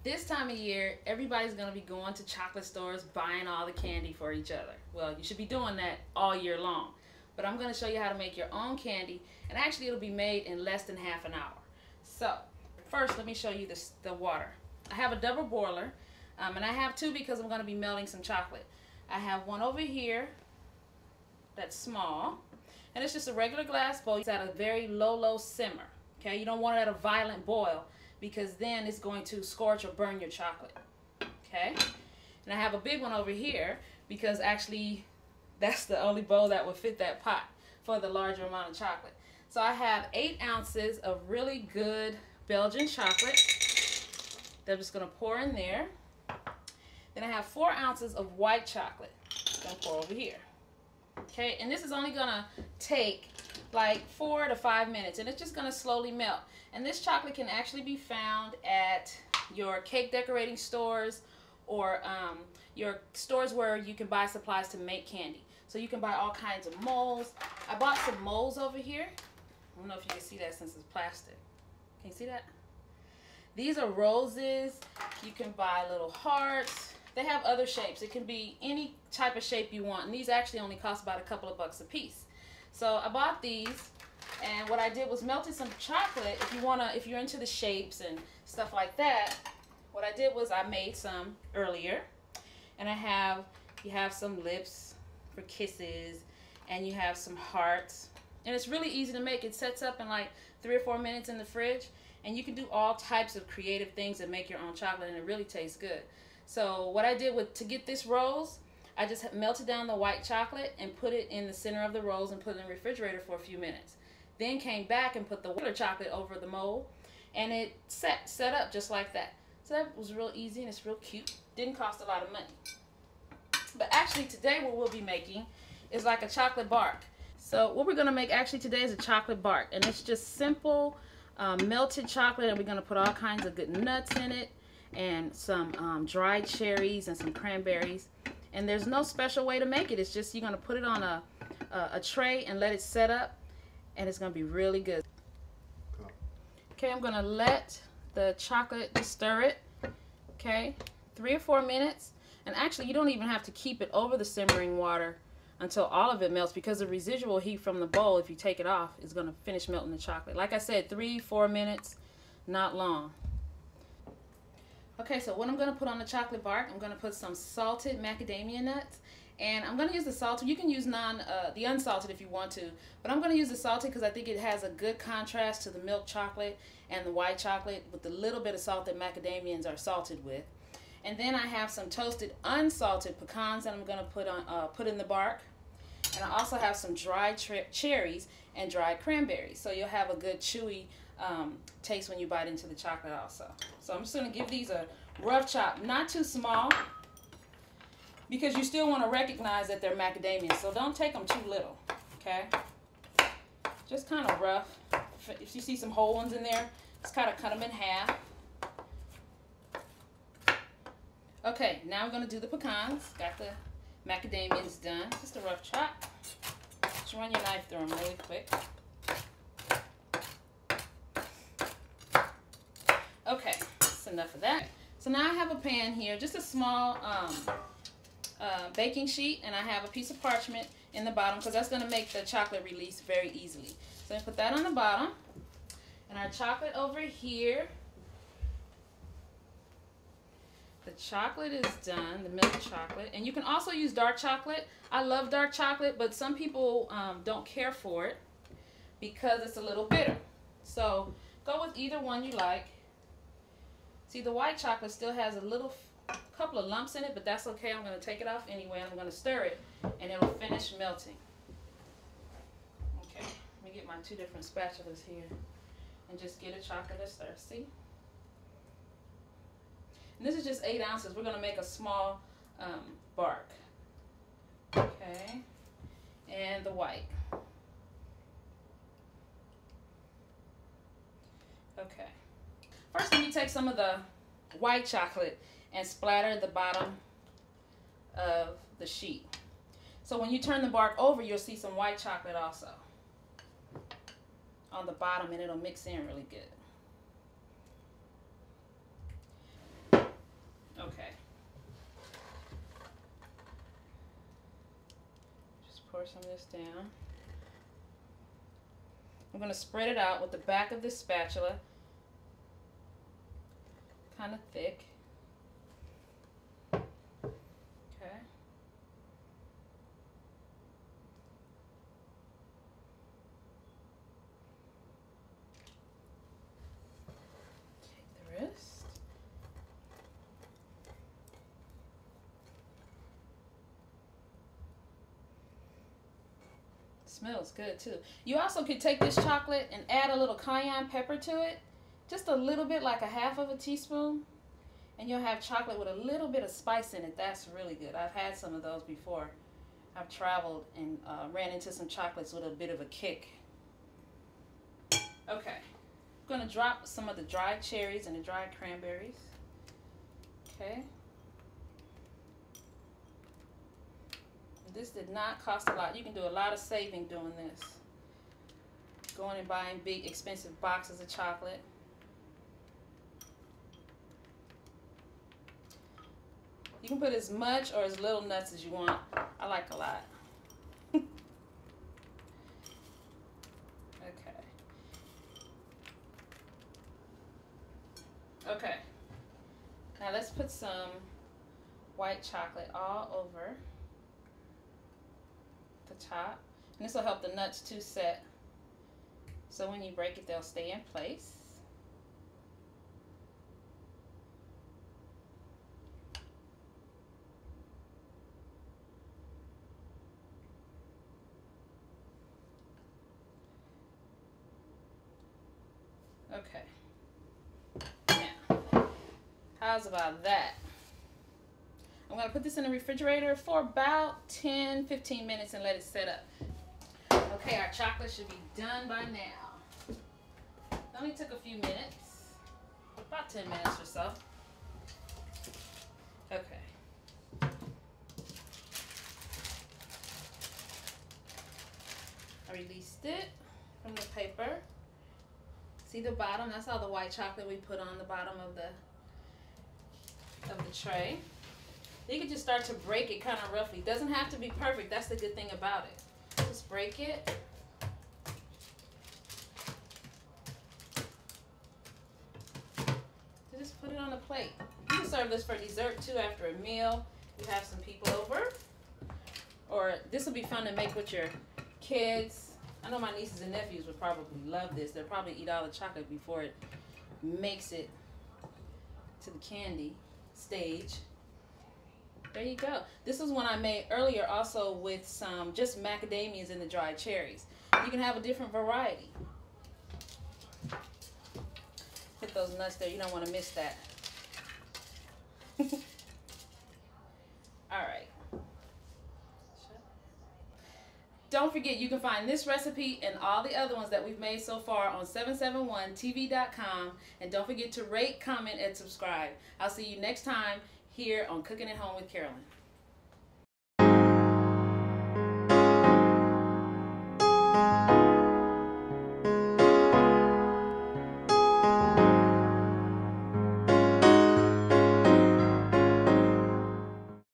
This time of year, everybody's going to be going to chocolate stores buying all the candy for each other. Well, you should be doing that all year long. But I'm going to show you how to make your own candy, and actually it'll be made in less than half an hour. So, first let me show you the water. I have a double boiler, and I have two because I'm going to be melting some chocolate. I have one over here that's small, and it's just a regular glass bowl. It's at a very low simmer. Okay, you don't want it at a violent boil because then it's going to scorch or burn your chocolate. Okay, and I have a big one over here because actually that's the only bowl that would fit that pot for the larger amount of chocolate. So I have 8 ounces of really good Belgian chocolate that I'm just going to pour in there. Then I have 4 ounces of white chocolate I'm going to pour over here. Okay, and this is only going to take like 4 to 5 minutes, and it's just going to slowly melt. And this chocolate can actually be found at your cake decorating stores or your stores where you can buy supplies to make candy. So you can buy all kinds of molds. I bought some molds over here. I don't know if you can see that since it's plastic. Can you see that? These are roses. You can buy little hearts. They have other shapes. It can be any type of shape you want. And these actually only cost about a couple of bucks a piece. So I bought these, and what I did was melted some chocolate. If you're into the shapes and stuff like that, what I did was I made some earlier. And you have some lips for kisses, and you have some hearts, and it's really easy to make. It sets up in like 3 or 4 minutes in the fridge, and you can do all types of creative things that make your own chocolate, and it really tastes good. So what I did to get this rose, I just melted down the white chocolate and put it in the center of the rose and put it in the refrigerator for a few minutes. Then came back and put the white chocolate over the mold, and it set up just like that. So that was real easy, and it's real cute. Didn't cost a lot of money. But actually today what we'll be making is like a chocolate bark. So what we're going to make actually today is a chocolate bark. And it's just simple melted chocolate, and we're going to put all kinds of good nuts in it and some dried cherries and some cranberries. And there's no special way to make it. It's just you're going to put it on a tray and let it set up, and it's going to be really good. Okay, I'm going to let the chocolate just stir it. Okay, 3 or 4 minutes. And actually, you don't even have to keep it over the simmering water until all of it melts, because the residual heat from the bowl, if you take it off, is going to finish melting the chocolate. Like I said, 3-4 minutes, not long. Okay, so what I'm going to put on the chocolate bark, I'm going to put some salted macadamia nuts. And I'm going to use the salted. You can use the unsalted if you want to, but I'm going to use the salted because I think it has a good contrast to the milk chocolate and the white chocolate with the little bit of salt that macadamians are salted with. And then I have some toasted unsalted pecans that I'm going to put in the bark. And I also have some dried cherries and dried cranberries. So you'll have a good chewy taste when you bite into the chocolate also. So I'm just going to give these a rough chop, not too small, because you still want to recognize that they're macadamias. So don't take them too little, okay? Just kind of rough. If you see some whole ones in there, just kind of cut them in half. Okay, now I'm going to do the pecans. Got the macadamias done. Just a rough chop. Just run your knife through them really quick. Okay, that's enough of that. So now I have a pan here, just a small baking sheet, and I have a piece of parchment in the bottom because that's going to make the chocolate release very easily. So I put that on the bottom, and our chocolate over here. The chocolate is done, the milk chocolate, and you can also use dark chocolate. I love dark chocolate, but some people don't care for it because it's a little bitter. So go with either one you like. See, the white chocolate still has a couple of lumps in it, but that's okay. I'm going to take it off anyway, and I'm going to stir it, and it'll finish melting. Okay, let me get my 2 different spatulas here and just get a chocolate to stir. See? And this is just 8 ounces. We're going to make a small bark. Okay. And the white. Okay. First, let me take some of the white chocolate and splatter the bottom of the sheet. So when you turn the bark over, you'll see some white chocolate also on the bottom, and it'll mix in really good. some of this down. I'm going to spread it out with the back of this spatula, kind of thick. Okay. Take the rest. Smells good too. You also could take this chocolate and add a little cayenne pepper to it, just a little bit, like a half of a teaspoon, and you'll have chocolate with a little bit of spice in it. That's really good. I've had some of those before. I've traveled and ran into some chocolates with a bit of a kick. Okay, I'm gonna drop some of the dried cherries and the dried cranberries. Okay. This did not cost a lot. You can do a lot of saving doing this. Going and buying big expensive boxes of chocolate. You can put as much or as little nuts as you want. I like a lot. Okay. Okay. Now let's put some white chocolate all over the top, and this will help the nuts to set, so when you break it they'll stay in place. Okay, now how's about that? I'm going to put this in the refrigerator for about 10-15 minutes and let it set up. Okay, our chocolate should be done by now. It only took a few minutes, about 10 minutes or so. Okay. I released it from the paper. See the bottom? That's all the white chocolate we put on the bottom of the tray. You can just start to break it kind of roughly. It doesn't have to be perfect. That's the good thing about it. Just break it. So just put it on a plate. You can serve this for dessert too after a meal. You have some people over. Or this will be fun to make with your kids. I know my nieces and nephews would probably love this. They'll probably eat all the chocolate before it makes it to the candy stage. There you go. This is one I made earlier also with some just macadamias and the dried cherries. You can have a different variety. Put those nuts there. You don't want to miss that. Alright. Don't forget, you can find this recipe and all the other ones that we've made so far on 771tv.com. And don't forget to rate, comment, and subscribe. I'll see you next time here on Cooking at Home with Carolyn.